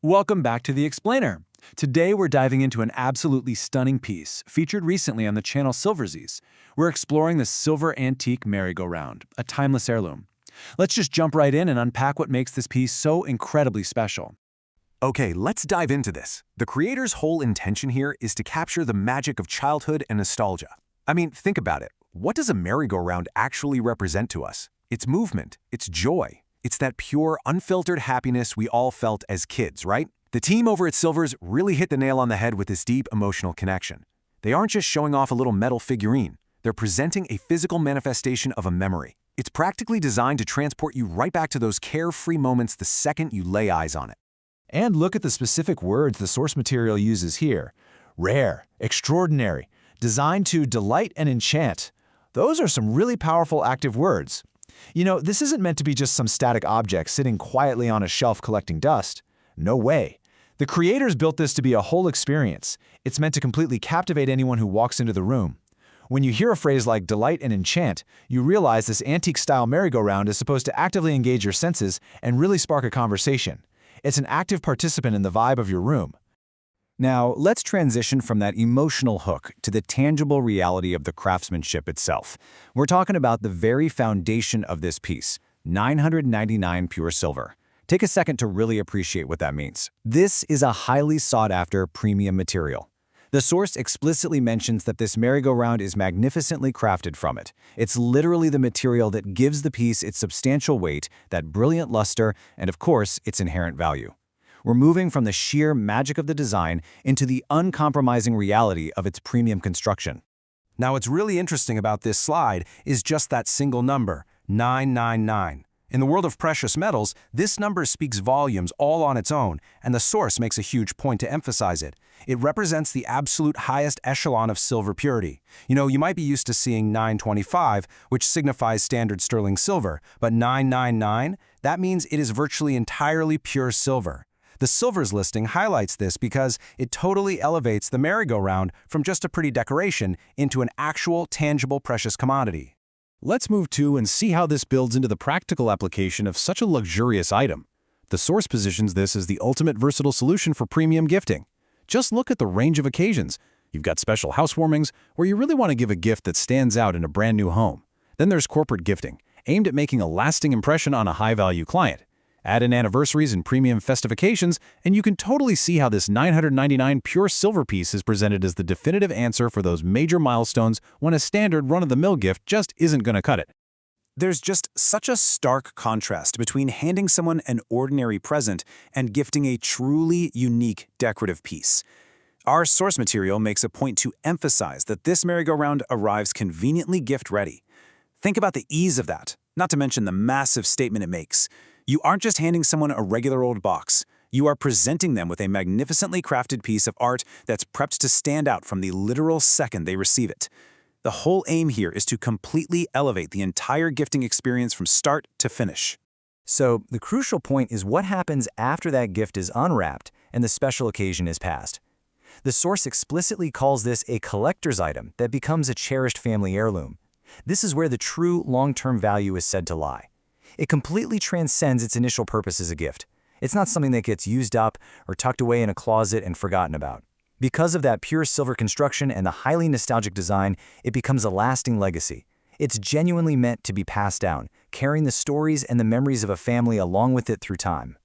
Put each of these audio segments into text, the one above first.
Welcome back to The Explainer. Today we're diving into an absolutely stunning piece featured recently on the channel Silverzz. We're exploring the silver antique merry-go-round, a timeless heirloom. Let's just jump right in and unpack what makes this piece so incredibly special. Okay, let's dive into this. The creator's whole intention here is to capture the magic of childhood and nostalgia. I mean, think about it. What does a merry-go-round actually represent to us? It's movement, it's joy. It's that pure, unfiltered happiness we all felt as kids, right? The team over at Silverzz really hit the nail on the head with this deep emotional connection. They aren't just showing off a little metal figurine. They're presenting a physical manifestation of a memory. It's practically designed to transport you right back to those carefree moments the second you lay eyes on it. And look at the specific words the source material uses here. Rare, extraordinary, designed to delight and enchant. Those are some really powerful active words. You know, this isn't meant to be just some static object sitting quietly on a shelf collecting dust. No way. The creators built this to be a whole experience. It's meant to completely captivate anyone who walks into the room. When you hear a phrase like delight and enchant, you realize this antique-style merry-go-round is supposed to actively engage your senses and really spark a conversation. It's an active participant in the vibe of your room. Now, let's transition from that emotional hook to the tangible reality of the craftsmanship itself. We're talking about the very foundation of this piece, 999 pure silver. Take a second to really appreciate what that means. This is a highly sought-after premium material. The source explicitly mentions that this merry-go-round is magnificently crafted from it. It's literally the material that gives the piece its substantial weight, that brilliant luster, and of course, its inherent value. We're moving from the sheer magic of the design into the uncompromising reality of its premium construction. Now, what's really interesting about this slide is just that single number, 999. In the world of precious metals, this number speaks volumes all on its own, and the source makes a huge point to emphasize it. It represents the absolute highest echelon of silver purity. You know, you might be used to seeing 925, which signifies standard sterling silver, but 999, that means it is virtually entirely pure silver. The Silverzz listing highlights this because it totally elevates the merry-go-round from just a pretty decoration into an actual, tangible, precious commodity. Let's move to and see how this builds into the practical application of such a luxurious item. The source positions this as the ultimate versatile solution for premium gifting. Just look at the range of occasions. You've got special housewarmings, where you really want to give a gift that stands out in a brand new home. Then there's corporate gifting, aimed at making a lasting impression on a high-value client. Add in anniversaries and premium festive occasions, and you can totally see how this 999 pure silver piece is presented as the definitive answer for those major milestones when a standard run-of-the-mill gift just isn't going to cut it. There's just such a stark contrast between handing someone an ordinary present and gifting a truly unique decorative piece. Our source material makes a point to emphasize that this merry-go-round arrives conveniently gift-ready. Think about the ease of that, not to mention the massive statement it makes. You aren't just handing someone a regular old box. You are presenting them with a magnificently crafted piece of art that's prepped to stand out from the literal second they receive it. The whole aim here is to completely elevate the entire gifting experience from start to finish. So, the crucial point is what happens after that gift is unwrapped and the special occasion is passed. The source explicitly calls this a collector's item that becomes a cherished family heirloom. This is where the true long-term value is said to lie. It completely transcends its initial purpose as a gift. It's not something that gets used up or tucked away in a closet and forgotten about. Because of that pure silver construction and the highly nostalgic design, it becomes a lasting legacy. It's genuinely meant to be passed down, carrying the stories and the memories of a family along with it through time.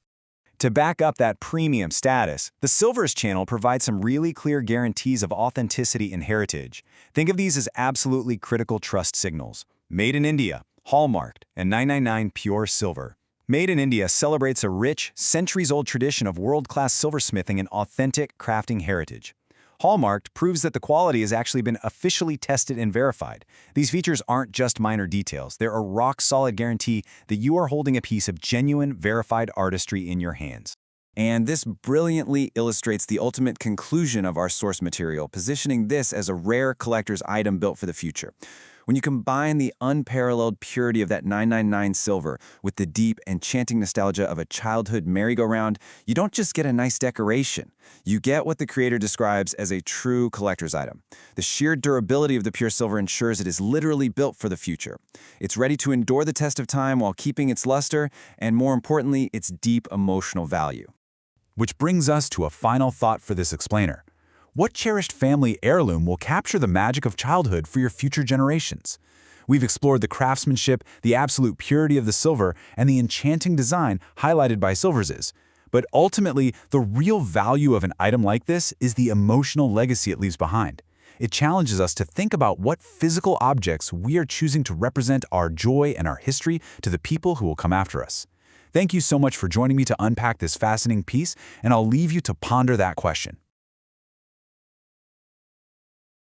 To back up that premium status, the Silverzz channel provides some really clear guarantees of authenticity and heritage. Think of these as absolutely critical trust signals. Made in India, hallmarked, and 999 pure silver. Made in India celebrates a rich, centuries-old tradition of world-class silversmithing and authentic crafting heritage. Hallmarked proves that the quality has actually been officially tested and verified. These features aren't just minor details. They're a rock-solid guarantee that you are holding a piece of genuine, verified artistry in your hands. And this brilliantly illustrates the ultimate conclusion of our source material, positioning this as a rare collector's item built for the future. When you combine the unparalleled purity of that 999 silver with the deep, enchanting nostalgia of a childhood merry-go-round, you don't just get a nice decoration. You get what the creator describes as a true collector's item. The sheer durability of the pure silver ensures it is literally built for the future. It's ready to endure the test of time while keeping its luster and, more importantly, its deep emotional value. Which brings us to a final thought for this explainer. What cherished family heirloom will capture the magic of childhood for your future generations? We've explored the craftsmanship, the absolute purity of the silver, and the enchanting design highlighted by Silverzz. But ultimately, the real value of an item like this is the emotional legacy it leaves behind. It challenges us to think about what physical objects we are choosing to represent our joy and our history to the people who will come after us. Thank you so much for joining me to unpack this fascinating piece, and I'll leave you to ponder that question.